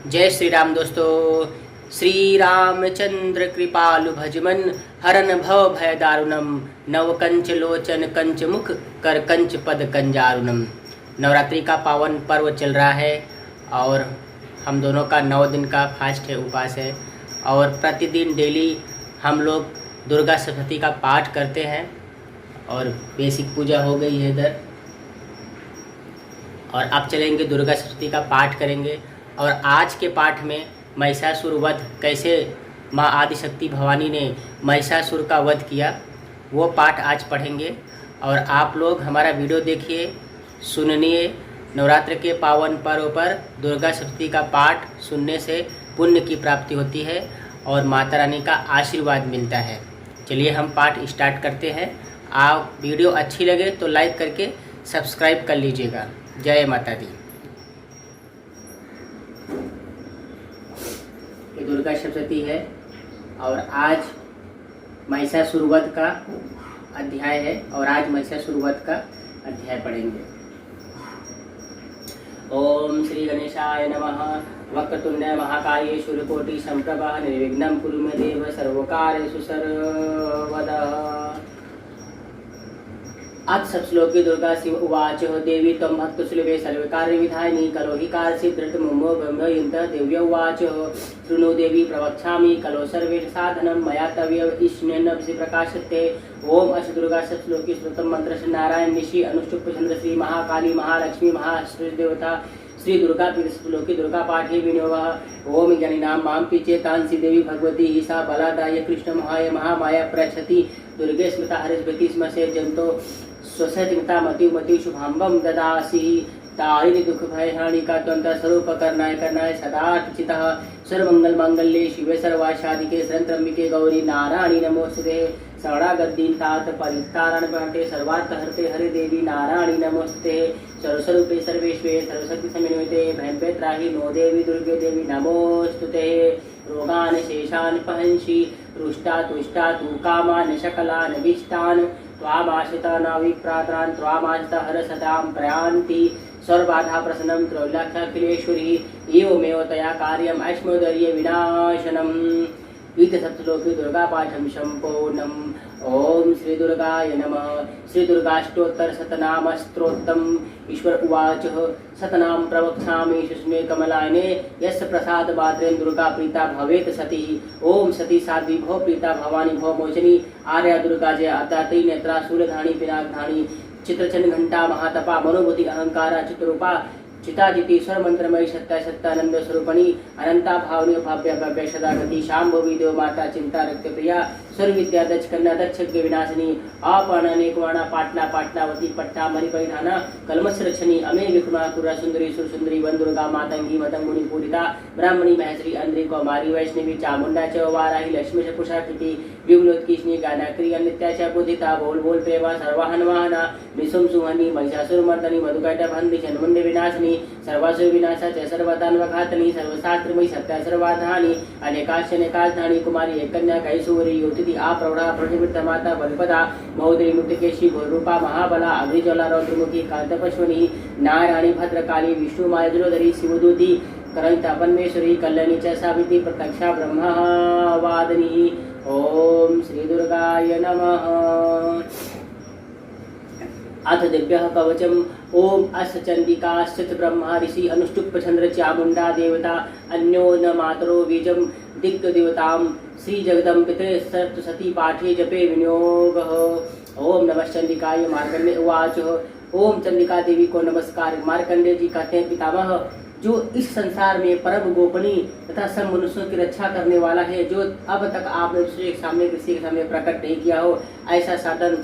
जय श्री राम दोस्तों। श्री रामचंद्र कृपालु भजमन हरन भव भय दारुणम नव कंच लोचन कंच मुख कर कंच पद कंजारुणम। नवरात्रि का पावन पर्व चल रहा है और हम दोनों का 9 दिन का फास्ट है, उपास है और प्रतिदिन डेली हम लोग दुर्गा सप्तशती का पाठ करते हैं और बेसिक पूजा हो गई है इधर और अब चलेंगे दुर्गा सप्तशती का पाठ करेंगे। और आज के पाठ में महिषासुर वध, कैसे माँ आदिशक्ति भवानी ने महिषासुर का वध किया, वो पाठ आज पढ़ेंगे। और आप लोग हमारा वीडियो देखिए, सुनिए। नवरात्र के पावन पर्व पर दुर्गा सप्तशती का पाठ सुनने से पुण्य की प्राप्ति होती है और माता रानी का आशीर्वाद मिलता है। चलिए हम पाठ स्टार्ट करते हैं। आप वीडियो अच्छी लगे तो लाइक करके सब्सक्राइब कर लीजिएगा। जय माता दी। ये दुर्गा सप्तशती है और आज महिषासुर वध का अध्याय है और आज महिषासुर वध का अध्याय पढ़ेंगे। ओम श्री गणेशाय नमः। वक्रतुंड महाकाय सूर्यकोटि संप्रभा निर्विघ्नं कुरु मे देव सर्वकार्येषु सर्वदा। अथ सप्तश्लोकी दुर्गा शिव उवाच देवी त्वं भक्तसुलभे सर्वकार्यविधायिनी कलोहि कारसिद्धृत मुमो ब्रह्मयन्तः देव्य उवाच शृणु देवी प्रवक्ष्यामि कलो सर्वेषु साधनं मया तव्यैष्ण्यनभसि प्रकाशते। ओम अश दुर्गा सप्तश्लोकी श्रुतं मंत्र नारायण ऋषि अनुष्टुप चंद्र श्री महाकाली महालक्ष्मी महादेवता श्री दुर्गा श्लोकी दुर्गा पाठे विनियोग। ओम जनिनां मां पिचेतांसि देवी भगवती ही सा बलादाय कृष्ण महामाया प्रचति दुर्गे स्मृता हरिस्मृति स्म से जंतो स्वसतिमता मति शुभाम्बम ददासी तारिणी दुख भय हानिका त्वंत स्वरूप करनाय सदा चितः सर्वमंगल मांगल्ये शिवे सर्वाशादिके शरण्यंबिके गौरी नारायणी नमोस्तुते। शरणागत तात परितारण पहटे सर्वार्थ हरते हरे देवी नारायणी नमोस्तुते। सर्वस्वरूपे सर्वेश्वे सर्वशक्ति समन्विते भयंपे त्राहि नो देवी दुर्गे देवी नमोस्तुते। रोगान शेषान पहंसि रुष्टा तुष्टा तु कामान शकलान विष्टान त्वामाश्रितान् विप्रात्रान् त्वामाश्रिता हरसतां प्रयान्ति सर्वबाधा प्रसन्नं त्रैलोक्याखिलेश्वरी एवमेव तया कार्यम् ऐश्वर्य विनाशनम्। इति सप्तश्लोकी दुर्गा पाठं सम्पूर्णम्। ओम श्री दुर्गाय नमः। श्री दुर्गाष्टोत्तर शतनाम स्तोत्रम्। ईश्वर उवाच शतनाम प्रवक्ष्यामि शुष्मे कमलायने यस्य प्रसाद मात्रेण दुर्गा प्रीता भवेत् सती। ओम सती साध्वी भव प्रीता भवानी भव मोचनी आर्या दुर्गा जय अदात्री नेत्रा शूलधानी पिनाकधानी चित्रचन घंटा महातपा मनोबुद्धि अहंकारा चित्रूपा चिताजिति स्वर मंत्रमयी सत्ता सत्तानंद स्वरूपणी अनंता भावनी भाव्य भव्य सदा गति शांभवी देव माता चिंता रक्त प्रिया स्वर विद्या दक्ष कन्या दक्ष विनाशिनी अपर्ण अनेकवाणा पाटना पाटनावती पट्टा मणि परिधाना कलमस रक्षणी अमे विक्रमा पुरा सुंदरी सुर सुंदरी वन दुर्गा मातंगी मतंगुनी पूरिता ब्राह्मणी महेश्वरी अंद्री कौमारी वैष्णवी चामुंडा च वाराही लक्ष्मी च कुशाकृति विघ्नोत्कीर्षणी गानाक्री अनित्या च बुद्धिता बोल बोल प्रेमा सर्वाहन वाहना निसुम सुहनी महिषासुर मर्दनी मधुकैट बंदी चन्मुंड विनाशिनी सर्वासुर विनाशा च सर्वदानवघातनी सर्वशास्त्रमयी सत्या सर्वाधानी अनेकाशनेकाधानी कुमारी एक कन्या कैसूरी युवती आप्रौढ़ा प्रतिवृत्त माता बलिपदा महोदरी मुक्तकेशी भोरूपा महाबला अग्निज्वाला रौद्रमुखी कांतपश्वनी नारायणी भद्रकाली विष्णु मायधुरोधरी शिवदूती करणिता परमेश्वरी कल्याणी च सावित्री प्रत्यक्षा ब्रह्मवादिनी। ओम श्री दुर्गाय नमः। अथ दिव्यः कवचम्। ओम अस्य चंडिका स्थित ब्रह्मा ऋषि अनुष्टुप चंद्र चामुंडा देवता अन्यो न मातरो बीजम दिग्ग देवताम श्री जगदम्बिते सप्तशती पाठे जपे विनियोगः। ओम नमः चंडिकाय। मार्कंडे उवाच ओम चंडिका देवी को नमस्कार। मार्कंडे जी कहते हैं पितामह, जो इस संसार में परम गोपनीय तथा सब मनुष्यों की रक्षा करने वाला है, जो अब तक आपने दूसरे के सामने किसी के सामने प्रकट नहीं किया हो, ऐसा साधन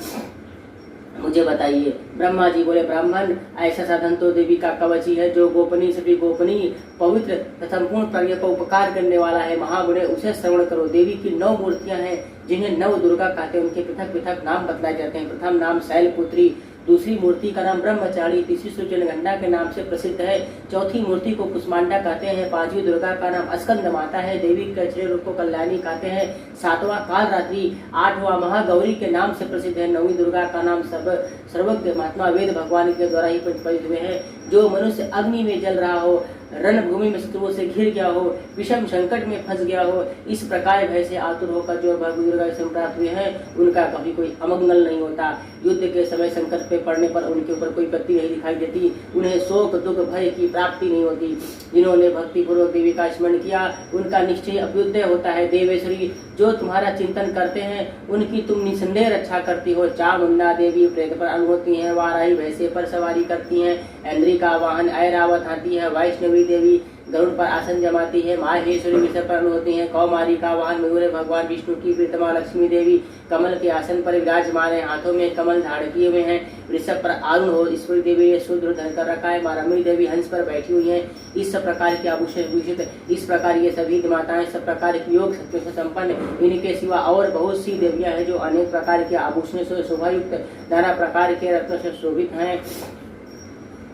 मुझे बताइए। ब्रह्मा जी बोले, ब्राह्मण ऐसा साधन तो देवी का कवच ही है, जो गोपनीय सभी गोपनीय पवित्र तथा पूर्ण प्रज्ञा को उपकार करने वाला है। महागुणे उसे श्रवण करो। देवी की 9 मूर्तियां हैं जिन्हें 9 दुर्गा कहते हैं। उनके पृथक पृथक नाम बतलाए जाते हैं। प्रथम नाम शैलपुत्री, दूसरी मूर्ति का नाम ब्रह्मचारी, तीसरी सूर्यघंटा के नाम से प्रसिद्ध है, चौथी मूर्ति को कुष्मांडा कहते हैं, पांचवी दुर्गा का नाम स्कंद माता है, देवी के चेहरे रूप को कल्याणी कहते हैं, सातवां कालरात्रि, आठवां महागौरी के नाम से प्रसिद्ध है, नौवीं दुर्गा का नाम सर्वज्ञ महात्मा वेद भगवान के द्वारा ही प्रतिपादित हुए हैं। जो मनुष्य अग्नि में जल रहा हो रणभूमि में शत्रुओं से घिर गया हो, विषम संकट में फंस गया हो, इस प्रकार भय से आतुर होकर जो भगवती दुर्गा से प्राप्त हुए हैं उनका कभी कोई अमंगल नहीं होता। युद्ध के समय संकट पे पड़ने पर उनके ऊपर कोई विपत्ति नहीं दिखाई देती, उन्हें शोक दुख भय की प्राप्ति नहीं होती। जिन्होंने भक्ति पूर्वक देवी का स्मरण किया उनका निश्चय अभ्युदय होता है। देवेश्वरी जो तुम्हारा चिंतन करते हैं उनकी तुम निसंदेह रक्षा करती हो। चामुंडा देवी प्रेत पर अनु होती है, वाराही भैंसे पर सवारी करती हैं, ऐन्द्री का वाहन ऐरावत हाथी है, वैष्णवी देवी गरुड़ पर आसन जमाती है, माहेश्वरी विषय पर अनु होती है, कौमारी का वाहन मयूर है, भगवान विष्णु की प्रीतमा लक्ष्मी देवी कमल के आसन पर विराजमान है, हाथों में कमल धारण किए हुए हैं, वृषभ पर आरुण हो, ईश्वरी देवी शूद्र धन कर रखा है, रमणी देवी हंस पर बैठी हुई है। इस सब प्रकार के आभूषण भूषित, इस प्रकार ये सभी माताएं सब प्रकार की योग शक्तियों से संपन्न, इनके सिवा और बहुत सी देवियां हैं जो अनेक प्रकार के आभूषणों से शोभायुक्त, नाना प्रकार के रत्नों से शोभित हैं।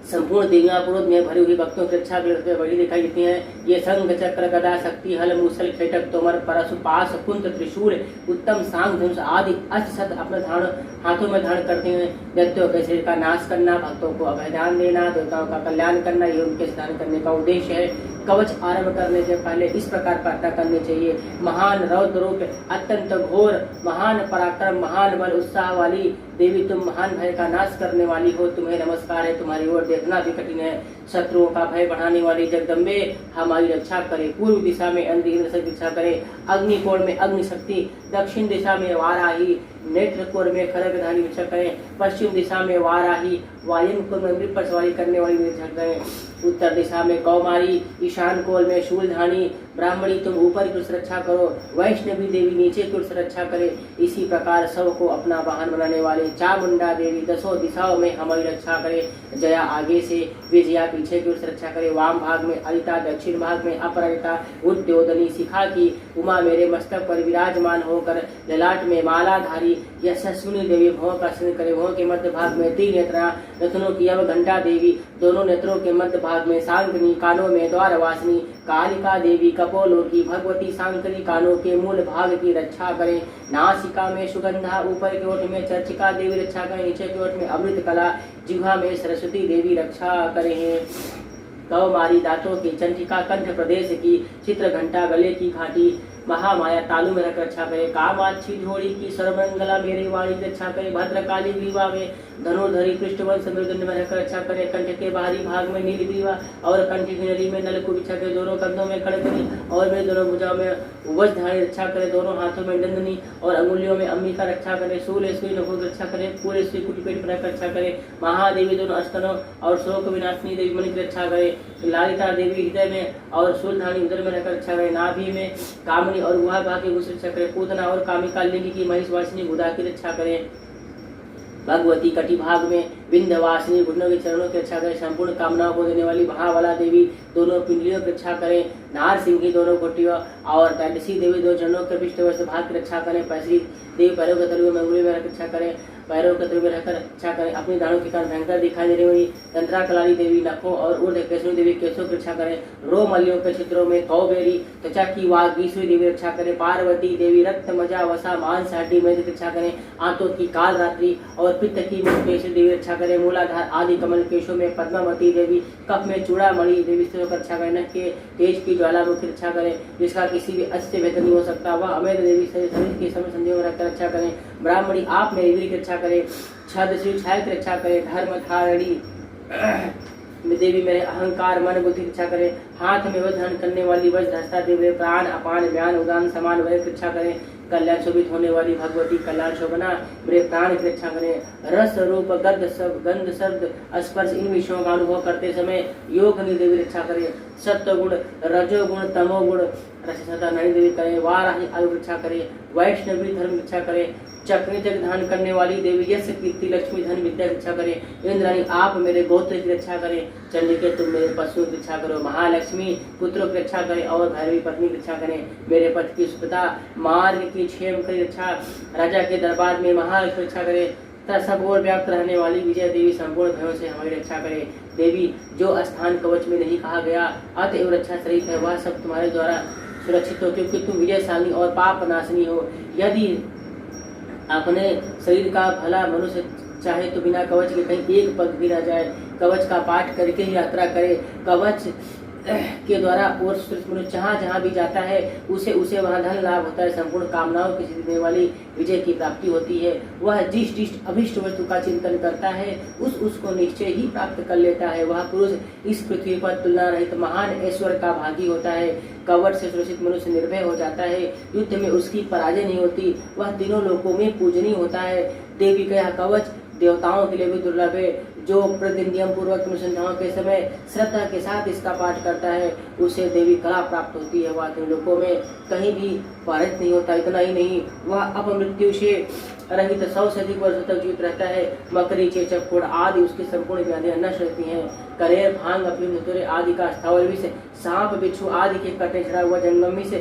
संपूर्ण देवियां क्रोध में भरी हुई भक्तों की रक्षा करते बड़ी दिखाई देती हैं। ये संघ चक्र गदा शक्ति हल मूसल खेटक तोमर परशु पास कुंत त्रिशूल उत्तम सांग धनुष आदि अस्त्र शस्त्र अपने हाथों में धारण करते हैं। दैत्यों के शरीर का नाश करना, भक्तों को अभयदान देना, देवताओं का कल्याण करना, ये उनके स्नान करने का उद्देश्य है। कवच आरंभ करने से पहले इस प्रकार प्रार्थना करनी चाहिए। महान रौद्र रूप, अत्यंत घोर, महान पराक्रम, महान बल उत्साह वाली देवी, तुम महान भय का नाश करने वाली हो, तुम्हें नमस्कार है, तुम्हारी ओर देखना भी कठिन है। शत्रुओं का भय बढ़ाने वाली जगदम्बे हमारी रक्षा करे। पूर्व दिशा में इंद्र से रक्षा करे, अग्निकोण में अग्नि शक्ति, दक्षिण दिशा में वाराही, नेत्र कोर में खरगधारी रक्षा करें, पश्चिम दिशा में वाराही, वायन कोर में वृक्ष पर सवारी करने वाली रक्षा करें, उत्तर दिशा में कौमारी, ईशान कोल में शूलधानी, ब्राह्मणी तुम ऊपर की सुरक्षा करो, वैष्णवी देवी नीचे की सुरक्षा करे। इसी प्रकार सबको अपना वाहन बनाने वाले चामुंडा देवी दसों दिशाओं में हमारी रक्षा करे। जया आगे से, विजया पीछे की सुरक्षा करे। वाम भाग में अरिता, दक्षिण भाग में अपराजिता, उद्योधनी शिखा की उमा मेरे मस्तक पर विराजमान होकर ललाट में मालाधारी यशस्विनी देवी भों का आसन करे। भों के मध्य भाग में त्रिनेत्रा, रत्नों की अवघंटा देवी, दोनों नेत्रों के मध्य भाग में सांकनी, कानों में द्वारवासिनी कालिका देवी, कपोलों की भगवती सांकनी कानों के मूल भाग की रक्षा करें। नासिका में सुगंधा, ऊपर के ओठ में चर्चिका देवी रक्षा करें, नीचे के ओठ में अमृत कला, जिह्वा में सरस्वती देवी रक्षा करें। कौमारी दांतों की चंद्रिका, कंठ प्रदेश की चित्र घंटा, गले की घाटी, महामाया तालु में रख रक्षा करे। कामाक्षी झोड़ी की सर्वमंगला मेरी वाणी की रक्षा करे। भद्रकाली ग्रीवा में धनुर्धरी पृष्ठवंश मृदुंड में रख रक्षा करे। कंठ के बाहरी भाग में नील ग्रीवा और कंठ की नली में नल को बिछा करे। दोनों कंधों में खड़े करें और मेरे दोनों भुजाओं में वज्रधारी रक्षा करे। दोनों हाथों में दंडनी और अंगुलियों में अंबिका रक्षा करे। शूलेश्वरी नखों रक्षा करे। पूरेश्वरी कुटी पेट पर रक्षा करे। महादेवी दोनों स्तनों और शोक विनाशिनी देवी मणि की रक्षा करे। लालिता देवी हृदय में और शूलधानी उदर में रख रक्षा करे। नाभि में कामनी और गुहा भाग की रक्षा करे। पूतना और कामिका लिंग की महिषवासिनी बुधा की रक्षा करें। भगवती कटी भाग में विंध्यवासिनी घुटनों के चरणों की रक्षा करें। संपूर्ण कामनाओं को देने वाली महाबला देवी दोनों पिंडलियों की रक्षा करें। नार सिंह दोनों घुटियों और तैलसी देवी दो चरणों के पृष्ठवश भाग की रक्षा करें। पैसरी देवी पैरों के तलुओं में उंगली में रक्षा करें। पैरों के तलुओं में रखकर रक्षा करें। अपनी दाढ़ों के कारण भयंकर दिखाई देने वाली तंत्रा कलाली देवी नखों और ऊर्ध्व केशरी देवी केशों की रक्षा करें। रोमलियों के चित्रों में कौबेरी त्वचा की वागीश्वरी देवी रक्षा करें। पार्वती देवी रक्त मजा वसा मांस हड्डी में रक्षा करें। आंतों की काल रात्रि और पित्त की मुकेश्वरी देवी रक्षा करें। मूलाधार आदि कमल केशों में पद्मावती देवी, कफ में चूड़ामणि देवी से रक्षा करें। नख के तेज की ज्वालामुखी रक्षा करें जिसका किसी भी अस्त्र से भेद नहीं हो सकता। वह अमेर देवी शरीर के समय संधियों में रखकर रक्षा करें। ब्राह्मणी आप मेरी वीर की रक्षा करें। छद श्री छाया की रक्षा करें। धर्म धारणी देवी मेरे अहंकार मन बुद्धि की रक्षा करें। हाथ में वज्र करने वाली वज्रहस्ता देवी प्राण अपान ज्ञान उदान समान वय की रक्षा करें। कल्याण शोभित होने वाली भगवती कल्याण शोभना मेरे प्राण की रक्षा करें। रस रूप गंध शब्द स्पर्श इन विषयों का अनुभव करते समय योग देवी रक्षा करें। सत्व गुण रजोगुण तमोगुण रसता नई देवी करें। वाराही आयु रक्षा करें। वैष्णवी धर्म रक्षा करें। चक्री जग धान करने वाली देवी यश कीर्ति लक्ष्मी धन विद्या रक्षा करें। इंद्राणी आप मेरे गोत्र की रक्षा करें। चंडिके तुम मेरे पशुओं की रक्षा करो। महालक्ष्मी पुत्रों की रक्षा करें और भैरवी पत्नी की रक्षा करें। मेरे पति की सुखता मार्ग की क्षेम की रक्षा। राजा के दरबार में महालक्ष्मी रक्षा करें। तथा सब ओर व्याप्त रहने वाली विजय देवी संपूर्ण भयों से हमारी रक्षा करें। देवी जो स्थान कवच में नहीं कहा गया अतएव रक्षा सहित है वह सब तुम्हारे द्वारा सुरक्षित हो, क्योंकि तुम विजयशाली और पाप नाशनी हो। यदि अपने शरीर का भला मनुष्य चाहे तो बिना कवच के कहीं एक पग भी न जाए। कवच का पाठ करके ही यात्रा करे। कवच के द्वारा और मनुष्य जहाँ जहाँ भी जाता है उसे उसे वहाँ धन लाभ होता है, संपूर्ण कामनाओं की सिद्धि देने वाली विजय की प्राप्ति होती है। वह जिस अभिष्ट वस्तु का चिंतन करता है उसको निश्चय ही प्राप्त कर लेता है। वह पुरुष इस पृथ्वी पर तुलना रहित महान ऐश्वर्य का भागी होता है। कवच से सुरक्षित मनुष्य निर्भय हो जाता है, युद्ध में उसकी पराजय नहीं होती, वह तीनों लोकों में पूजनीय होता है। देवी का यह कवच देवताओं के लिए भी दुर्लभ है। जो प्रतिनियम पूर्वक अनुसंधानों के समय श्रद्धा के साथ इसका पाठ करता है उसे देवी कला प्राप्त होती है। वह तीन लोकों में कहीं भी पराजित नहीं होता। इतना ही नहीं, वह अपमृत्यु से रहित 100 से अधिक वर्षों तक जीवित रहता है। मकड़ी, चेचक, फोड़ आदि उसकी संपूर्ण व्याधियां नष्ट रहती हैं। करेर, भांग, अफीम, धतूरे आदि का स्थावर विष, सांप, बिच्छू आदि के कटे छड़ा हुआ जंगम विष,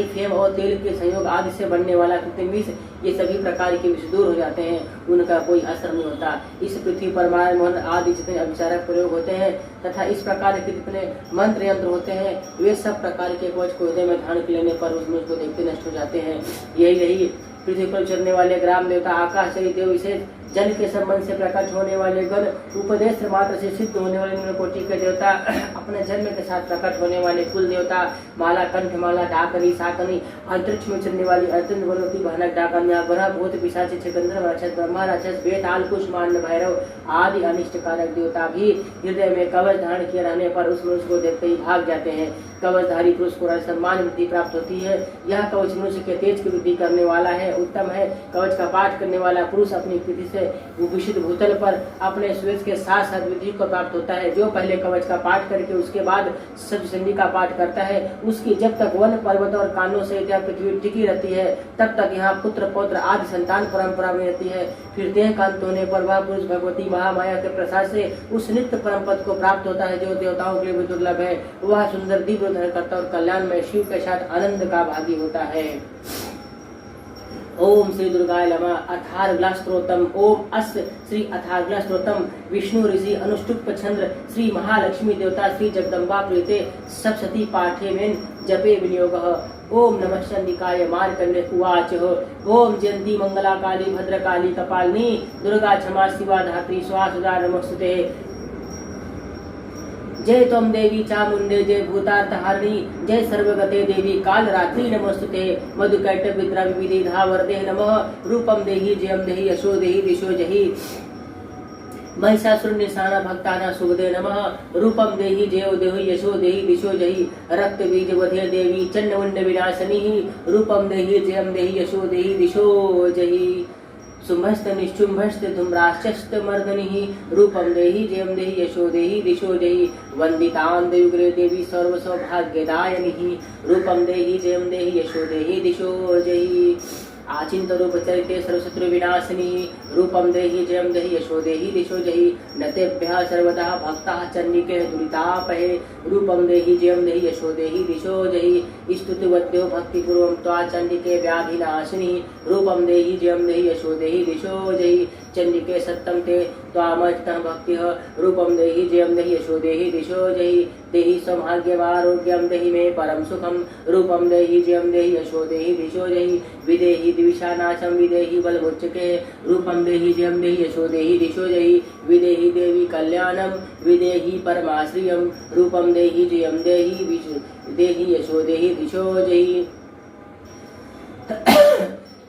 फेम और तेल के संयोग आदि से बनने वाला कृत्रिम विष, ये सभी प्रकार के विष दूर हो जाते हैं, उनका कोई असर नहीं होता। इस पृथ्वी पर मार, मोहन आदि जितने अभिचारक प्रयोग होते हैं तथा इस प्रकार के जितने मंत्र यंत्र होते हैं वे सब प्रकार के कवच को हृदय में धारण लेने पर उसमें उसको देखते नष्ट हो जाते हैं। यही नहीं, पृथ्वी पर चलने वाले ग्राम देवता, आकाश से देव विशेष, जल के संबंध से प्रकट होने वाले गण, उपदेश मात्र से सिद्ध होने वाले निम्न कोटि के देवता, अपने जन्म के साथ प्रकट होने वाले कुल देवता, माला, कंठमाला, डाकनी, साकनी, अंतरिक्ष में चलने वाली अत्यंत बलवती भयानक डाकन्या, ग्रह, भूत, पिशाच, गंधर्व, राक्षस, ब्रह्मा, राक्षस, बेताल, कुश, मान्य, भैरव आदि अनिष्ट कारक देवता भी हृदय में कवच धारण किए रहने पर उस मनुष्य को देखते ही भाग जाते हैं। कवचधारी पुरुष को सम्मान वृद्धि प्राप्त होती है। यह कवच मनुष्य के तेज की वृद्धि करने वाला है, उत्तम है। कवच का पाठ करने वाला पुरुष अपनी कृति से विभूषित भूतल पर अपने सूर्य के साथ साथ वृद्धि को प्राप्त होता है। जो पहले कवच का पाठ करके उसके बाद सप्तशती का पाठ करता है उसकी जब तक वन, पर्वत और कानों से यह पृथ्वी टिकी रहती है तब तक यहाँ पुत्र, पौत्र आदि संतान परंपरा में रहती है। फिर देह का अंत होने पर वह पुरुष भगवती महामाया के प्रसाद से उस नित्य परम पद को प्राप्त होता है जो देवताओं के लिए भी दुर्लभ है। वह सुंदर दिव्य करता और कल्याण में शिव के साथ आनंद का भागी होता है। ओम श्री दुर्गाय नमः। अथार्गला स्तोत्रम। ओम अस्य श्री अथार्गला स्तोत्रम विष्णु ऋषि अनुष्टुप चंद्र श्री महालक्ष्मी देवता श्री जगदम्बा प्रीते सप्तशती पाठे में जपे विनियोगः। ओम नमः चंडिकाय मार्कंडे उवाच। ओम जयंती मंगला काली भद्रकाली कपालिनी दुर्गा क्षमा शिवा धात्री स्वासुदा नमोस्तुते। जय त्वं देवी चामुंडे जय भूतार्थहारिणी जय सर्वगते देवी काल रात्रि नमोस्तुते। मधुकैटभ विद्रा विविधि धावरते नमः। रूपम देहि जयम देहि यशो देहि दिशो जहि। महिषासुर निशाना भक्ताना सुखदे नमः। रूपम देहि जयो देहि यशो देहि दिशो जहि। रक्त बीज वधे देवी चंडमुंड विनाशनी। रूपम देहि जयम देहि यशो देहि दिशो जहि। शुंभस्त निशुंभस्त धूम्राश्चस्त मर्दनि। रूपम देहि जयम देहि यशो देहि दिशो जहि। वंदितां देवग्रे देवी सर्व सौभाग्यदायिनी। रूपम देहि जयम देहि यशो देहि दिशो जहि। आचिंत रूप चरिते सर्वशत्रु विनाशिनी। रूपम देहि जयम देहि यशो देहि दिशो जहि। नतेभ्यः सर्वदा भक्ताः चंडिके दुरितापहे। रूपम देहि जयम देहि यशो देहि दिशो जहि। स्तुतिवद्यो भक्तिपूर्वं त्वा चंडिके व्याधिनाशिनी। रूपम देहि जयम देहि यशो देहि दिशो जहि। चंडिके सत्तम ते त्वामस्तः भक्तिः। रूपम देहि जयम देहि यशो देहि दिशो जहि। देहि सौभाग्यमारोग्यं देहि मे परम सुखम। रूपम देहि जयम देहि यशो देहि दिशो जहि। विदेहि द्विषानाशं विदेहि बलमुच्चके। रूपम देहि जयम देहि यशो देहि दिशो जहि। विदेहि देवी कल्याणम विदेहि परमाश्रियम। रूपम देहि जयम देहि यशो देहि दिशो जहि।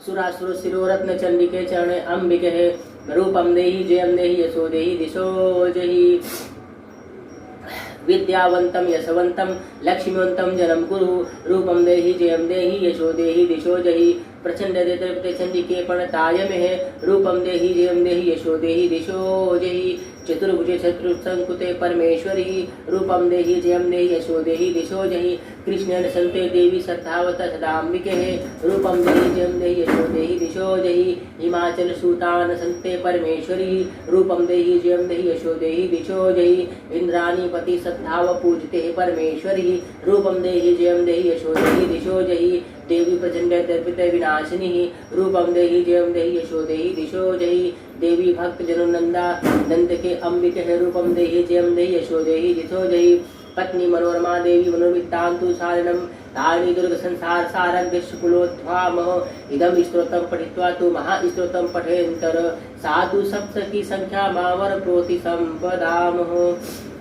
सुरासुर शिरोरत्न चंडिके चरणे अंबिके। रूपम देहि जयम देहि यशो देहि दिशो जहि। विद्यावंतम यशवंतम लक्ष्मीवंतम जन्म कुरु। रूपम देहि जयम देहि यशो देहि दिशो जहि। प्रचंड देते चंडिके प्रणताय में। रूपम देहि जयम देहि यशो देहि दिशो जहि। चतुर्भुजे चतुर्संकुते परमेश्वरी। रूपम देहि जयम देहि यशो देहि दिशो जहि। कृष्णेन संते देवी सत्तावत सदाम्बिके। रूपम देहि जयम देहि यशो देहि दिशो जहि। हिमाचल सूतान संते परमेश्वरी। रूपम देहि जयम देहि यशो देहि दिशो जहि। इंद्राणी पति सद्धाव पूजते परमेश्वरी। रूपम देहि जयम देहि यशो देहि दिशो जहि। देवी प्रचंड दर्पित विनाशिनी। रूपम देहि जयम देहि यशो देहि दिशो जहि। देवी भक्त जनोनंदा नंद के अंबिके। रूपम देहि जयम देहि यशो देहि दिशो जहि। पत्नी मनोरमा देवी मनोवित्तांतु साधनम तारिणी दुर्ग संसार सारं कुलोध्वाम इदम स्तोत्रम पठित्वा तु महास्तोत्रम पठेन्तर साधु सप्तकी संख्या मावर प्रोति संपदाम।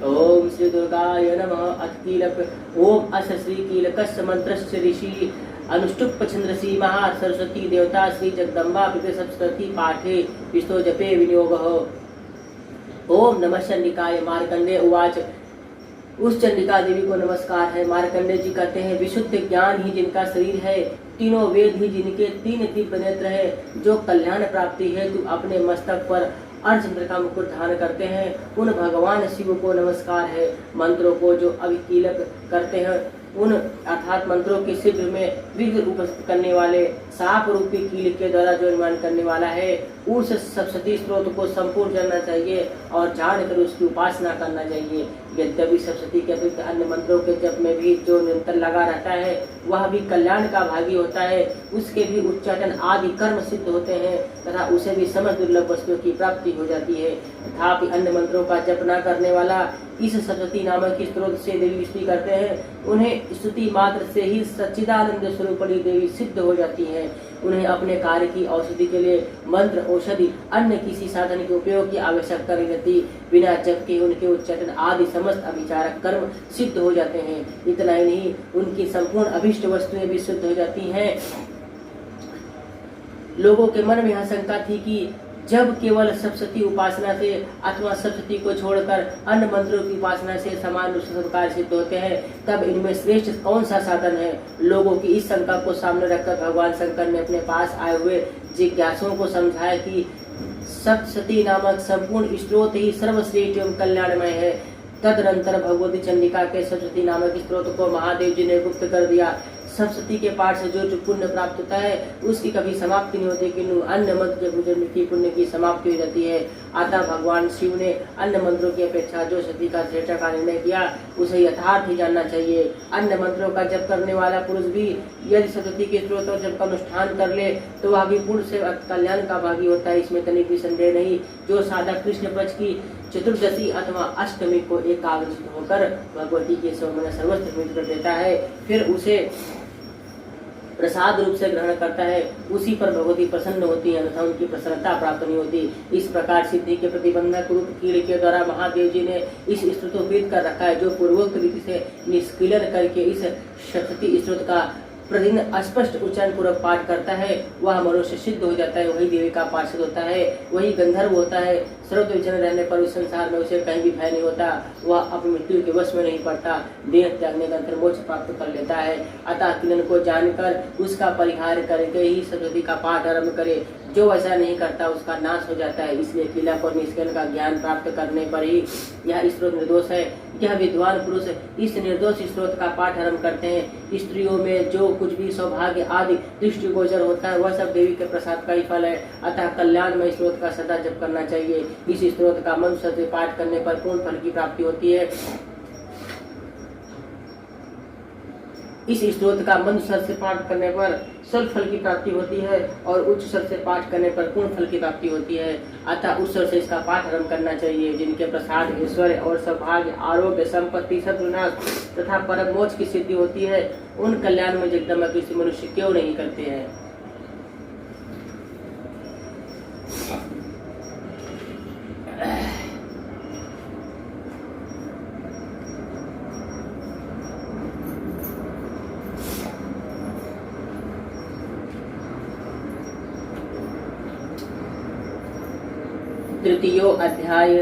ओम श्री दुर्गाय नमः। अथ कीलक ओम अस श्री कीलकस्य मंत्रस्य ऋषि अनुष्टुप छंदसी महा सरस्वती देवता श्री जगदम्बा पितृ सप्तती पाठे विष्णु जपे विनियोगः। ओम नमः चंडिकाय। मार्कंडे उवाच। उस चंडिका देवी को नमस्कार है। मार्कंडे जी कहते हैं, विशुद्ध ज्ञान ही जिनका शरीर है, तीनों वेद ही जिनके तीन दिव्य नेत्र है, जो कल्याण प्राप्ति हेतु अपने मस्तक पर अर्धचंद्र का मुकुट धारण करते हैं, उन भगवान शिव को नमस्कार है। मंत्रों को जो अभिकीलक करते हैं, उन अर्थात मंत्रों के शिविर में विघ्न उपस्थित करने वाले साप रूपी कील के द्वारा जो निर्माण करने वाला है, उस सप्तशती स्त्रोत को संपूर्ण जानना चाहिए और जानकर उसकी उपासना करना चाहिए। यद्यपि सप्तशती के अतिरिक्त अन्य मंत्रों के जप में भी जो निरंतर लगा रहता है, वह भी कल्याण का भागी होता है। उसके भी उच्चाटन आदि कर्म सिद्ध होते हैं तथा उसे भी समस्त दुर्लभ वस्तुओं की प्राप्ति हो जाती है। तथापि अन्य मंत्रों का जप न करने वाला इस सप्तशती नामक स्त्रोत से देवी स्तुति करते हैं, उन्हें स्तुति मात्र से ही सच्चिदानंद स्वरूपणी देवी सिद्ध हो जाती है। उन्हें अपने कार्य की औषधि के लिए मंत्र औषधि अन्य किसी साधन के उपयोग की आवश्यकता नहीं रहती। बिना जप के उनके उच्चाटन आदि समस्त अभिचारक कर्म सिद्ध हो जाते हैं। इतना ही नहीं, उनकी संपूर्ण अभिष्ट वस्तुएं भी सिद्ध हो जाती हैं। लोगों के मन में यह शंका थी कि जब केवल सप्तशती उपासना से अथवा सप्तशती को छोड़कर अन्य मंत्रों की उपासना से समान रूप से कार्य सिद्ध होते हैं, तब इनमें श्रेष्ठ कौन सा साधन है। लोगों की इस शंका को सामने रखकर भगवान शंकर ने अपने पास आए हुए जिज्ञासुओं को समझाया कि सप्तशती नामक संपूर्ण स्त्रोत ही सर्वश्रेष्ठ एवं कल्याणमय है। तदनंतर भगवती चंडिका के सप्तशती नामक स्त्रोत को महादेव जी ने गुप्त कर दिया। सप्तशती के पाठ से जो पुण्य प्राप्त होता है, उसकी कभी समाप्ति नहीं होती, किन्तु अन्य मंत्र के गुजरने की पुण्य की समाप्ति हो जाती है। अतः भगवान शिव ने अन्य मंत्रों की अपेक्षा जो सती का श्रेष्ठ का निर्णय किया, उसे यथार्थ ही जानना चाहिए। अन्य मंत्रों का जप करने वाला पुरुष भी यदि सप्तशती के स्त्रोत और जप का अनुष्ठान कर ले, तो वह भी पूर्ण से कल्याण का भागी होता है, इसमें तनिक भी संदेह नहीं। जो साधक कृष्ण पक्ष की चतुर्दशी अथवा अष्टमी को एकाग्रचित्त होकर भगवती के सर्वस्व समर्पित कर देता है, फिर उसे प्रसाद रूप से ग्रहण करता है, उसी पर भगवती प्रसन्न होती है, अन्यथा उनकी प्रसन्नता प्राप्त नहीं होती। इस प्रकार सिद्धि के प्रतिबंधक रूप कीड़ के द्वारा महादेव जी ने इस स्त्रोत को वेद कर रखा है, जो पूर्वोक्त रीति से निष्क्रियन करके इस सप्तशती स्त्रोत का प्रतिदिन स्पष्ट उच्चारण पूर्वक पाठ करता है, वह मनुष्य सिद्ध हो जाता है, वही देवी का पार्षद होता है, वही गंधर्व होता है। सर्वोच्च रहने पर उस संसार में उसे कहीं भी भय नहीं होता, वह अपनी मृत्यु के वश में नहीं पड़ता, देह त्यागने का अंतर मोक्ष प्राप्त कर लेता है। अतः किलन को जानकर उसका परिहार करके ही सप्तशती का पाठ आरम्भ करे। जो ऐसा नहीं करता उसका नाश हो जाता है। इसलिए किलक और निष्कलन का ज्ञान प्राप्त करने पर ही यह स्त्रोत निर्दोष है। यह विद्वान पुरुष इस निर्दोष स्त्रोत का पाठ आरम्भ करते हैं। स्त्रियों में जो कुछ भी सौभाग्य आदि दृष्टिगोचर होता है, वह सब देवी के प्रसाद का ही फल है। अतः कल्याण में स्त्रोत का सदा जप करना चाहिए। इस स्त्रोत का मंत्र से पाठ करने पर पूर्ण फल की प्राप्ति होती है। इस स्त्रोत का मंत्र स्वर से पाठ करने पर स्वल्प फल की प्राप्ति होती है और उच्च स्वर से पाठ करने पर पूर्ण फल की प्राप्ति होती है। अतः उस स्वर से इसका पाठ आरम्भ करना चाहिए। जिनके प्रसाद ऐश्वर्य और सौभाग्य आरोग्य संपत्ति शत्रुनाश तथा परम मोक्ष की सिद्धि होती है, उन कल्याण में जगदम्बा किसी मनुष्य क्यों नहीं करते हैं। तृतीयो अध्याय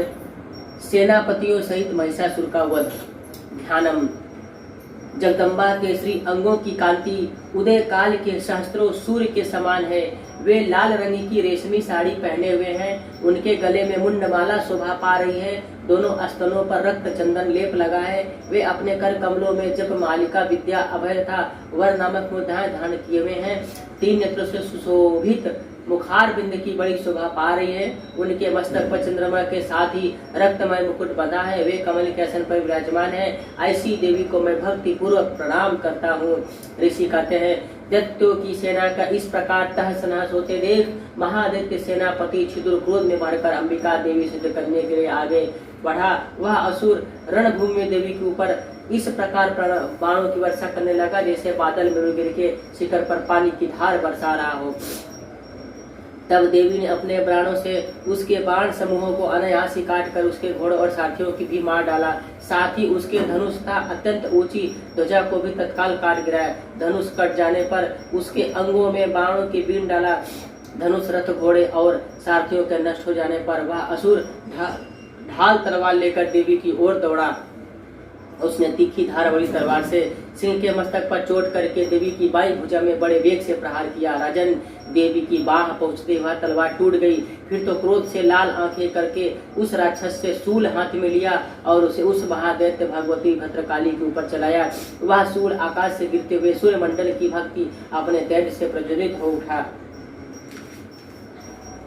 सेनापतियों सहित महिषासुर का वध। ध्यानम। जगदम्बा के श्री अंगों की कांति उदय काल के सहस्त्रों सूर्य के समान है। वे लाल रंग की रेशमी साड़ी पहने हुए हैं। उनके गले में मुंडमाला शोभा पा रही है। दोनों स्तनों पर रक्त चंदन लेप लगा है। वे अपने कर कमलों में जप मालिका विद्या अभय तथा वर नामक मुद्राएं धारण किए हुए हैं। 3 नेत्रों से सुशोभित मुखार बिंद की बड़ी शोभा पा रही है। उनके मस्तक पर चंद्रमा के साथ ही रक्तमय मुकुट बंधा है। वे कमल के आसन पर विराजमान है। ऐसी देवी को मैं भक्ति पूर्वक प्रणाम करता हूँ। ऋषि कहते हैं, दैत्यों की सेना का इस प्रकार तहस नहस होते देख महादैत्य सेनापति छिद्र क्रोध में भरकर अंबिका देवी सिद्ध करने के लिए आगे बढ़ा। वह असुर रणभूमि में देवी के ऊपर इस प्रकार बाणों की वर्षा करने लगा जैसे बादल में गिर के शिखर पर पानी की धार बरसा रहा हो। तब देवी ने अपने बाणों से उसके बाण समूहों को अनायास ही काट कर उसके घोड़ों और साथियों की भी मार डाला। साथ ही उसके धनुष का अत्यंत ऊंची ध्वजा को भी तत्काल काट गिराया। धनुष कट जाने पर उसके अंगों में बाणों की बीन डाला। धनुष, रथ, घोड़े और सारथियों के नष्ट हो जाने पर वह असुर ढाल तलवार लेकर देवी की ओर दौड़ा। उसने तीखी धार वाली तलवार से सिंह के मस्तक पर चोट करके देवी की बाईं भुजा में बड़े वेग से प्रहार किया। राजन, देवी की बाह पहुंचते वह तलवार टूट गई। फिर तो क्रोध से लाल आंखें करके उस राक्षस से सूल हाथ में लिया और उसे उस महादैत्य भगवती भद्रकाली के ऊपर चलाया। वह सूल आकाश से गिरते हुए सूर्य मंडल की भक्ति अपने तेज से प्रज्वलित हो उठा।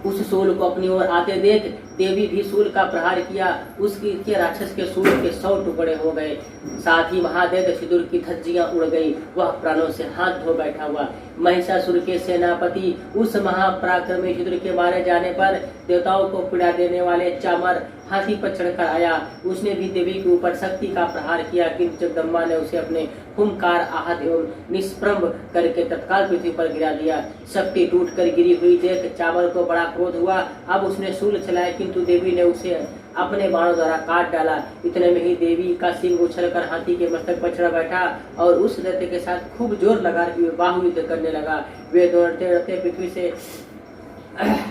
उस सूल को अपनी ओर आते देख देवी भी सूल का प्रहार किया। उसके राक्षस के सूल के 100 टुकड़े हो गए। साथ ही महादैत्य सिंदूर की धज्जियां उड़ गई। वह प्राणों से हाथ धो बैठा हुआ। महिषासुर के सेनापति उस महापराक्रमी सिंदूर के मारे जाने पर देवताओं को पीड़ा देने वाले चामर हाथी पर चढ़कर आया। उसने भी देवी के ऊपर शक्ति का प्रहार किया, किंतु जगदम्बा ने उसे अपने हुंकार, आहत एवं निष्प्रभ करके तत्काल पृथ्वी पर गिरा दिया। शक्ति टूट कर गिरी हुई देख चामर को बड़ा क्रोध हुआ। अब उसने शूल चलाया, किंतु देवी ने उसे अपने बाणों द्वारा काट डाला। इतने में ही देवी का सिंह उछलकर हाथी के मस्तक पर चढ़ बैठा और उस दैत्य के साथ खूब जोर लगा बाहु युद्ध करने लगा। वे दौड़ते दौड़ते पृथ्वी से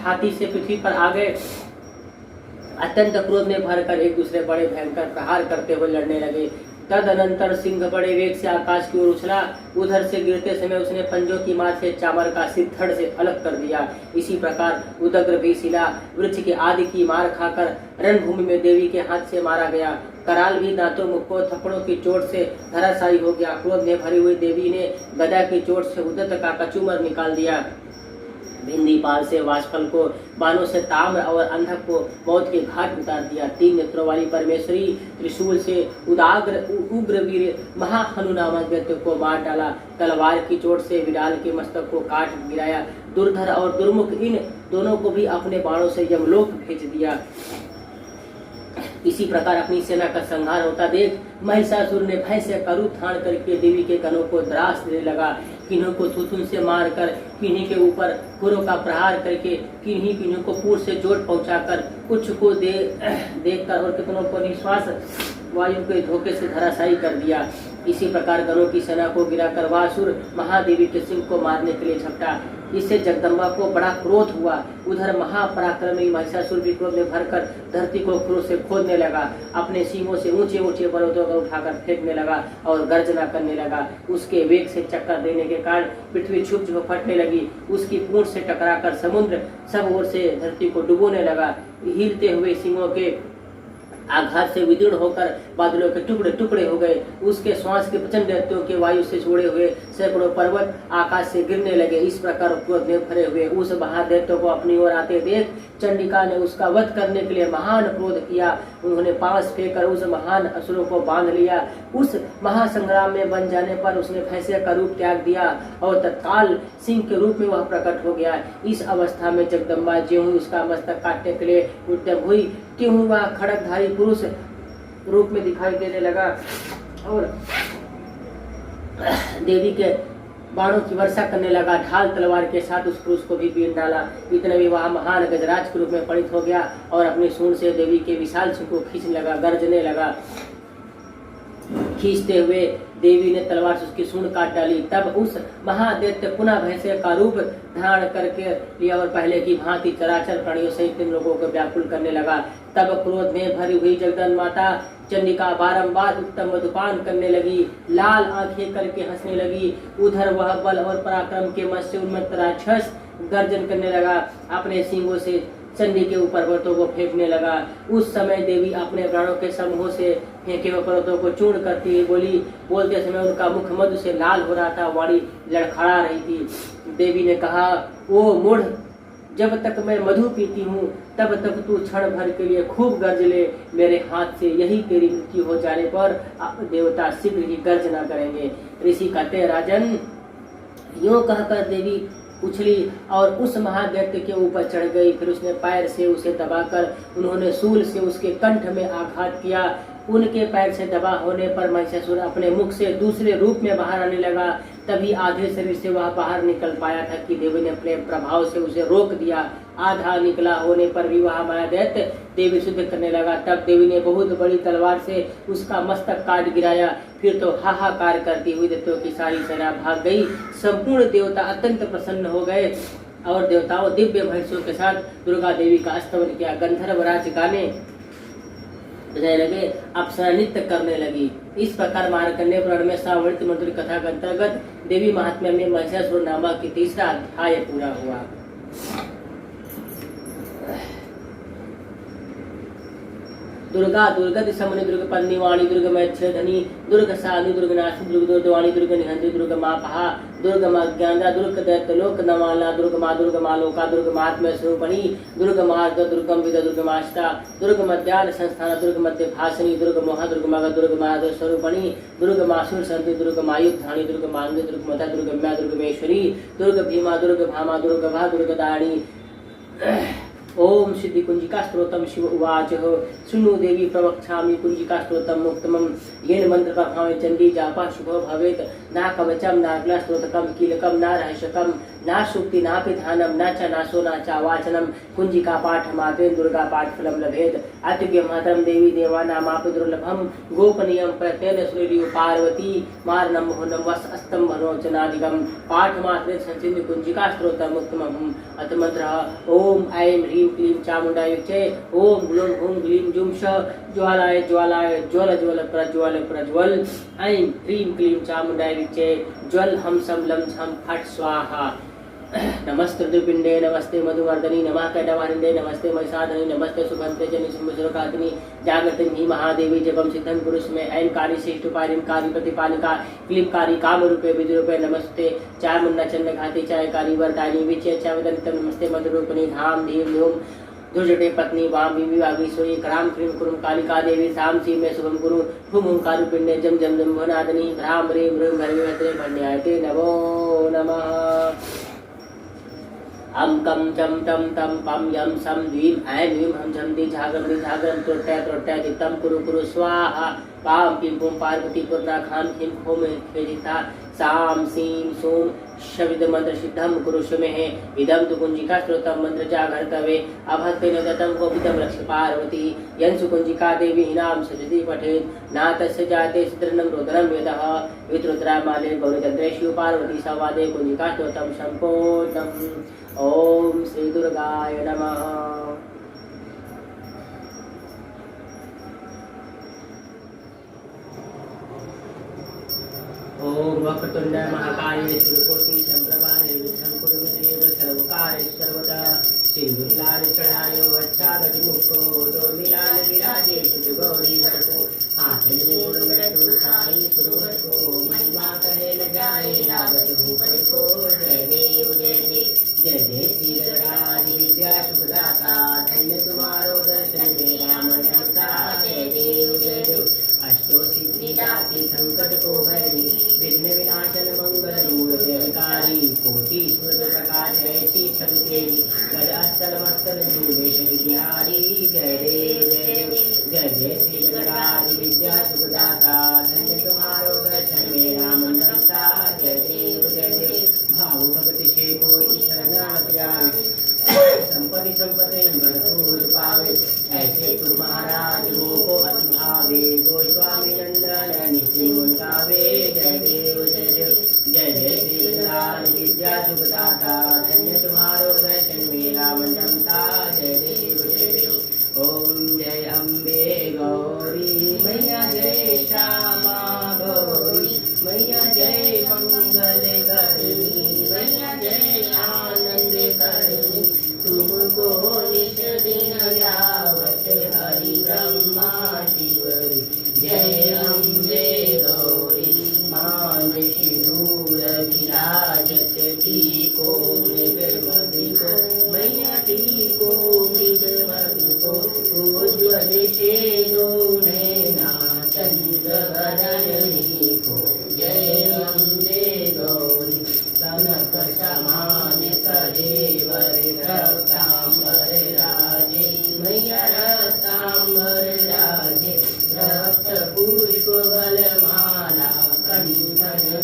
हाथी से पृथ्वी पर आ गए। अत्यंत क्रोध में भरकर एक दूसरे बड़े भयंकर प्रहार करते हुए लड़ने लगे। तदनंतर सिंह बड़े वेग से आकाश की ओर उछला। उधर से गिरते समय उसने पंजों की मार से चामर का सिर धड़ से अलग कर दिया। इसी प्रकार उदग्र भी शिला वृक्ष के आदि की मार खाकर रणभूमि में देवी के हाथ से मारा गया। कराल भी दांतों, मुक्कों, थप्पड़ों की चोट से धराशायी हो गया। क्रोध में भरी हुई देवी ने गदा की चोट से उदत्त का कचूमर निकाल दिया। भिंदीपाल से वासफल को, बाणों से ताम्र और अंधक को मौत के घाट उतार दिया। 3 नेत्रों वाली परमेश्वरी त्रिशूल से उग्र वीर महाहनु नामक दैत्य को मार डाला। तलवार की चोट से विडाल के मस्तक को काट गिराया। दुर्धर और दुर्मुख इन दोनों को भी अपने बाणों से यमलोक भेज दिया। इसी प्रकार अपनी सेना का संहार होता देख महिषासुर ने भय से करूप धारण करके देवी के कनों को द्रास देने लगा। किन्हीं को थुथुन से मारकर, किन्हीं के ऊपर खुरों का प्रहार करके, किन्हीं को पूर से चोट पहुंचाकर, कुछ को देखकर और कितनों को निश्वास वायु के धोखे से धराशायी कर दिया। इसी प्रकार गणों की सेना को गिराकर वासुर महादेवी के सिंह को मारने के लिए झपटा। इससे जगदम्बा को बड़ा क्रोध हुआ। उधर महापराक्रमी महिषासुर भी क्रोध में भरकर धरती को खुरों से खोदने लगा। अपने सींगों से ऊंचे ऊंचे पर्वतों को उठाकर फेंकने लगा और गर्जना करने लगा। उसके वेग से चक्कर देने के कारण पृथ्वी छुप छुप फटने लगी। उसकी पूंछ से टकराकर समुद्र सब ओर से धरती को डुबोने लगा। हिलते हुए सींगों के आघात से विदीर्ण होकर बादलों के टुकड़े टुकड़े हो गए। उसके श्वास के प्रचंड दैत्यों के वायु से छोड़े हुए सैकड़ों पर्वत आकाश से गिरने लगे। इस प्रकार क्रोध में भरे हुए उस महादैत्य को अपनी ओर आते देख चंडिका ने उसका वध करने के लिए महान क्रोध किया। उन्होंने पास फेंककर उस महान असुरों को बांध लिया। उस महासंग्राम में बन जाने पर उसने भैंसे का रूप त्याग दिया और तत्काल सिंह के रूप में वह प्रकट हो गया। इस अवस्था में जगदम्बा ज्यों उसका मस्तक काटने के लिए उद्यम हुई, त्यों वह खड़गधारी पुरुष रूप में दिखाई देने लगा और देवी के बाणों की वर्षा करने लगा। ढाल तलवार के साथ उस पुरुष को भी बीन डाला। इतने में वह महान गजराज के रूप में परिणत हो गया और अपनी सूंड से देवी के विशाल सिंह को खींचने लगा, गर्जने लगा। खींचते हुए देवी ने तलवार से उसकी सूंड काट डाली। तब उस महादैत्य पुनः भैंसे का रूप धारण करके लिया और पहले की भांति चराचर प्राणियों सहित इन लोगों को व्याकुल करने लगा। तब क्रोध में भरी हुई जगदम्बा माता चंडिका बारंबार उत्तम मधुपान करने लगी, लाल आंखें करके हंसने लगी। उधर वह बल और पराक्रम के मत से उन्मत्त राक्षस गर्जन करने लगा, अपने सींगों से चंडी के ऊपर पर्वतों को फेंकने लगा। उस समय देवी अपने प्राणों के समूह से फेंके हुए पर्वतों को चूर्ण करती हुई बोली। बोलते समय उनका मुख मधु से लाल हो रहा था, वाणी लड़खड़ा रही थी। देवी ने कहा, ओ मूढ़, जब तक मैं मधु पीती हूँ तब तक तू क्षण भर के लिए खूब गर्ज ले। मेरे हाथ से यही तेरी मृत्यु हो जाने पर देवता शीघ्र ही गर्जना करेंगे। ऋषि कहते, राजन, यूं कहकर देवी उछली और उस महादैत्य के ऊपर चढ़ गई। फिर उसने पैर से उसे दबाकर उन्होंने शूल से उसके कंठ में आघात किया। उनके पैर से दबा होने पर महिषासुर अपने मुख से दूसरे रूप में बाहर आने लगा। तभी आधे शरीर से वह बाहर निकल पाया था कि देवी ने अपने प्रभाव से उसे रोक दिया। आधा निकला होने पर भी वह माया दैत्य देवी शुद्ध करने लगा। तब देवी ने बहुत बड़ी तलवार से उसका मस्तक काट गिराया। फिर तो हाहाकार करती हुई दैत्यों की सारी सेना भाग गई। संपूर्ण देवता अत्यंत प्रसन्न हो गए और देवताओं दिव्य महिषों के साथ दुर्गा देवी का स्तवन किया। गंधर्व राज गाने बजाने लगे, अप्सरा नृत्य करने लगी। इस प्रकार मार्कंडेय पुराण में सावर्णित मधुर कथा के अंतर्गत देवी महात्म्य में महिषासुर नामक की तीसरा अध्याय पूरा हुआ। दुर्गा दुर्गति समनि दुर्ग पन्निवाणी दुर्ग मैच्छेदनी दुर्ग साधु दुर्ग नाशि दुर्ग दुर्गवाणी दुर्ग निहंत्री दुर्ग मापहा दुर्ग ज्ञानदा दुर्ग दैत्य लोक नवाला दुर्ग मालोका दुर्ग महात्म्य स्वरूपणी दुर्ग मार्ग दुर्गम विद दुर्ग माष्टा दुर्ग मध्यान संस्थान दुर्ग मध्य भाषणी दुर्ग मोहा दुर्ग मग दुर्ग मार्ग स्वरूपणी दुर्ग मासुर संति दुर्ग मायुधानी दुर्ग मांग दुर्ग मता दुर्ग म्या दुर्गमेश्वरी दुर्ग भीमा दुर्ग भामा दुर्ग भा दुर्ग दाणी। ओम सिद्धि कुंजिका स्त्रोतम शिव उवाच सुनो देवी प्रवक्ष्यामि कुंजिका स्त्रोतम मुक्तमं येन मंत्र प्रभावे चंडी जापा शुभ भवेत ना कवचम ना ग्ला स्त्रोतकम कीलकम ना रहस्यकम ना सूक्ति ना पिधानम ना च नासो ना च वाचनम कुंजिका पाठ मात्रेन दुर्गा पाठ फलम लभेत अत्युग्य मातरम देवी देवानामापि दुर्लभम गोपनीयम प्रत्येन सूर्यो पार्वती मारणम मोहनम वस अस्तम भनोचनादिगम पाठ मात्रेन संचिन्य कुंजिका स्त्रोतम मुक्तमं अथ मंत्र ओम ऐं ह्रीं क्लीं चामुंडायुचे ओम ग्लूं हुं ग्लीं जुं श ज्वालाय ज्वालाय ज्वल ज्वल प्रज्वल प्रज्वल ऐं ह्रीं क्लीं चामुंडायुचे ज्वल हम सम लं झम फट स्वाहा। नमस्ते दुर्पिंडे नमस्ते मधुवर्धनी नमः कैटवारिंदे नमस्ते महिषाधनी नमस्ते सुभद्रे जनि शुंभसुरकादिनी जागृतिं हि महादेवी जगम सिद्धं पुरुष में ऐंकारी श्रेष्ठपारिं कारी प्रतिपालिका क्लींकारी कामरूपे विद्रूपे नमस्ते चामुंडा चंद्रघाती चायकारी वरदायिनी विचय चावदन्तं नमस्ते मधुरूपिणी धाम धीम धूम दुर्जटे पत्नी वाम विवी वागीश्वरी कराम क्रीम कुरुम कालिका देवी साम सी में शुभम गुरु हुम ओंकार पिंडे जम जम जम भनादनी भ्राम रे भ्रम भरवे भण्यायते नमो नमः। अम कम चम तम तम पम यम सम द्वीम ऐं ह्रीं हम झम दी झागम त्रोट्या त्रोट्या दितम कुरु कुरु स्वाहा पाम पिम पुम पार्वती पूर्णा खाम हिम होम खेजिता साम सीम सोम शब्द मंत्र सिद्धम कुरुषमेः इदं तु कुंजिका स्त्रोतम मंत्र जागर्तवे अभक्तेन दत्तं कोपितं रक्ष पार्वती यंसु कुंजिका देवी नाम सजति पठेत् ना तस्य जाते सिद्रनं रुद्रं यतः वितरुद्रामाले गौरीतन्त्रेषु पार्वती संवादे कुंजिका स्त्रोतम संपूर्णम्। ओम श्री दुर्गाय नमः। ओम वक्रतुंड महाकाय सूर्यकोटि संप्रभा निर्विघ्नं कुरु मे देव सर्वकार्येषु सर्वदा सिंदूरलाल चढ़ायो वच्छागति मुखो डोलिलाल विराजे गौरी घटको हाथ में मूड़ लड्डू साईं सुरवर को महिमा कहे न जाए लागत भूपर को जय देव जय देव जय जय श्री गणराज विद्या सुखदाता धन्य तुम्हारो दर्शन मेरा मन रखता जय देव जय देव अष्टो सिद्धिदासी संकट को भरी विघ्न विनाशन मंगल मूर्ति अभिकारी कोटि सूर्य प्रकाश ऐसी छवि तेरी गद अस्तल मस्तल झूले शनि बिहारी जय देव जय देव जय जय श्री गणराज विद्या सुखदाता धन्य तुम्हारो दर्शन मेरा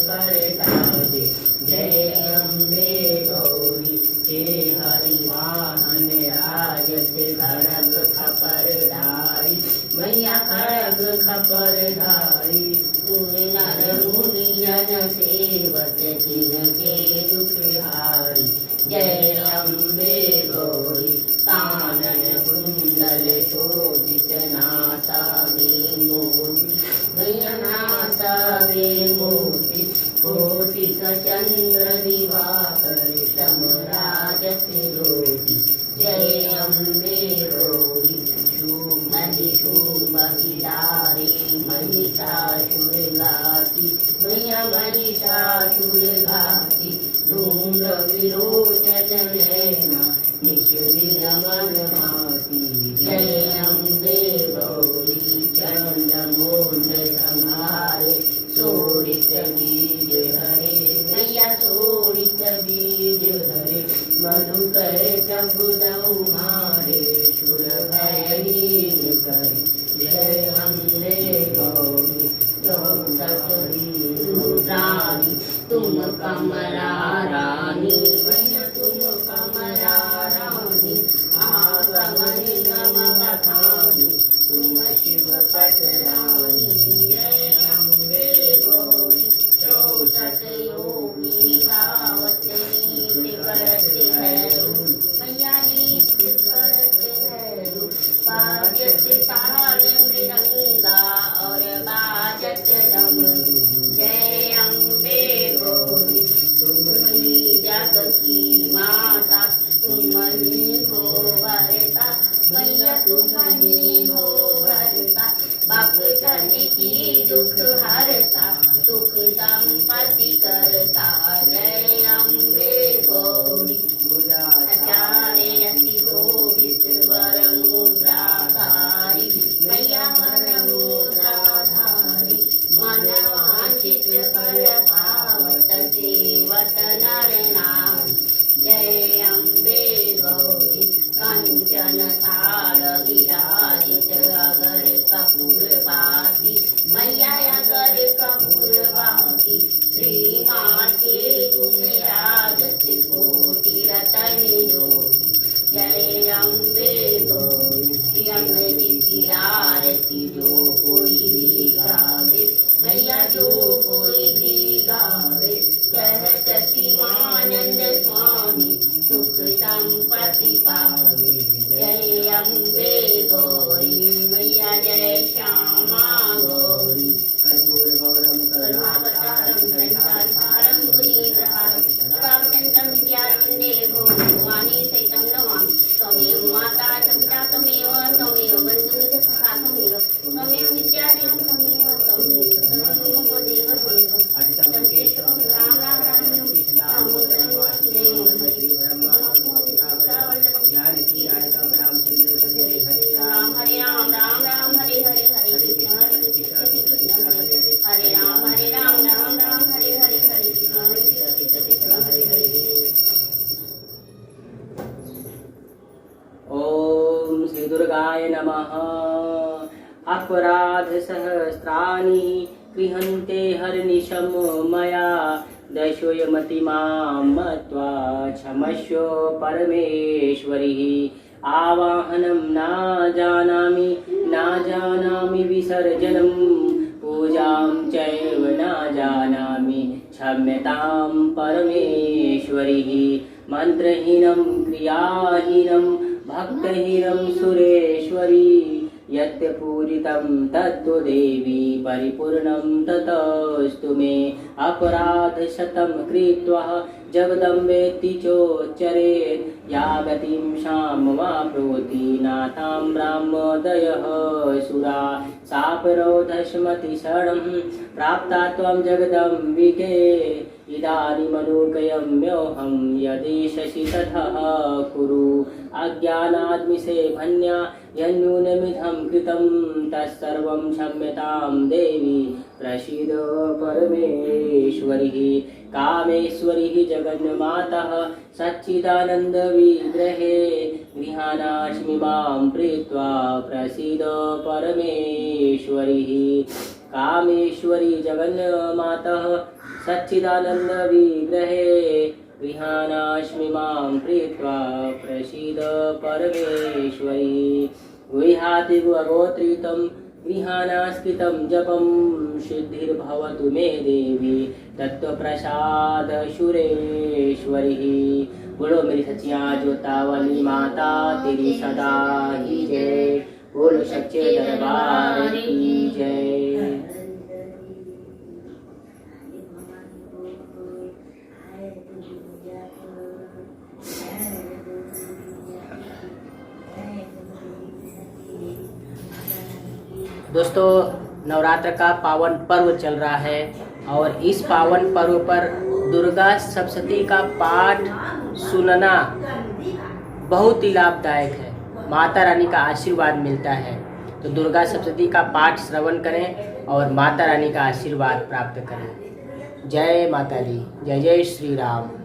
कर धारे। जय अम्बे गौरी हे हरि वाहन राजत खड़ग खपर धारी। मैया खड़ग खपर धारी तुम नर मुनि जन सेवत तिनके दुख हारी। जय अम्बे गौरी कानन कुंडल शोभित नासा में मोती। मैया नासा में मोती कोटिक चंद्र दिवाकर समराजत ज्योति। जय अम्बे गौरी शुंभ किदारी महिषासुर घाती। मैया महिषासुर घाती धूम्र विरोचन नैना निज दिन मन भाती। जय अम्बे गौरी चंड मुंड संहारे शोणित बीज हरे। मैया शोणित बीज हरे मधुकर प्रभु दौ मारे सुर भयहीन करे। जय अम्बे गौरी तुम सकरी रुद्राणी तुम कमला रानी। मैया तुम कमला रानी आगम निगम बखानी तुम शिव पटरानी। जय अम्बे गौरी 64 योगिनी गावत नृत्य करत भैरू। मैया नृत्य करत भैरू बाजत ताल मृदंगा और बाजत डमरू। जय अम्बे गौरी तुम ही जग की माता तुम ही हो भरता। मैया तुम ही हो भरता भक्तन की दुख हरता सुख संपत्ति करता। जय अम्बे गौरी आचार्य अति गोविंद वर मुद्राधारी। मैया वर मुद्राधारी मन वांछित फल पावत सेवत नर नारी। जय अम्बे गौरी कंचन थाल विराजित अगर कपूर बाती। मैया अगर कपूर बाती श्रीमान के तुम राजत कोटि रतन ज्योति। जय अम्बे गौरी अम्बे की आरती जो कोई भी गावे। मैया जो कोई भी गावे कहत शिवानंद स्वामी सुख संपत्ति पावे। जय अम्बे गौरी मैया जय श्यामा गौरी। कर्पूर गौरम करुणावतारम संसारसारम भुजगेन्द्रहारम सदावसंतं विद्यारण्येभो भवानी सहितं नमामि। त्वमेव माता च पिता त्वमेव त्वमेव बन्धुः च सखा त्वमेव त्वमेव विद्यादेवं त्वमेव त्वमेव मम देवदेवं। तं केशवं रामारायणं दामोदरं वासुदेवं जानकी नायकं रामचंद्र हरे हरे राम राम राम हरे हरे हरे कृष्ण कृष्ण हरे राम राम राम हरे हरे हरे कृष्ण हरे हरे। ओम श्री दुर्गाय नमः। अपराध सहस्राणि गृहन्ते हरनिशं मया दशोयमति मां मत्वा क्षमस्व परमेश्वरी। आवाहनं न जानामि विसर्जनं पूजां चैव न जानामि क्षम्यतां परमेश्वरी। मंत्रहीनं क्रियाहीनं भक्तहीनं सुरेश्वरी। यत् पूरितं तत्तु देवी परिपूर्णं ततस्तु मे। अपराधशतं कृत्वा जगदम्बेति चोच्चरेत् या गतिं क्षाममाप्नोति नाथां ब्राह्मोदयः सुरा। सापरोधस्मतिशरणं प्राप्ता त्वं जगदम्बिके। इदानीमनुकयम्योऽहं यदीशसि ततः कुरु। अज्ञानाद्मिषे भन्या यन्नूनमिदं कृतं तत्सर्वं क्षम्यतां देवी प्रसीद परमेश्वरी। कामेश्वरी जगन्मातः सच्चिदानन्दविग्रहे गृहाणास्मि मां प्रीत्वा प्रसीद परमेश्वरी। कामेश्वरी जगन्मातः सच्चिदानंद विग्रहे गृहाणास्मि मां प्रीत्वा प्रसीद परमेश्वरी गुह्याति गोत्रितं गृहाणास्कृतं जपं सिद्धिर्भवतु मे देवी तत्त्वप्रसाद सुरेश्वरी। बोलो मेरी सचिया जोतावाली माता तेरी सदा ही जय। बोलो सच्चे दरबार की जय। दोस्तों, नवरात्र का पावन पर्व चल रहा है और इस पावन पर्व पर दुर्गा सप्तशती का पाठ सुनना बहुत ही लाभदायक है। माता रानी का आशीर्वाद मिलता है। तो दुर्गा सप्तशती का पाठ श्रवण करें और माता रानी का आशीर्वाद प्राप्त करें। जय माता दी, जय जय श्री राम।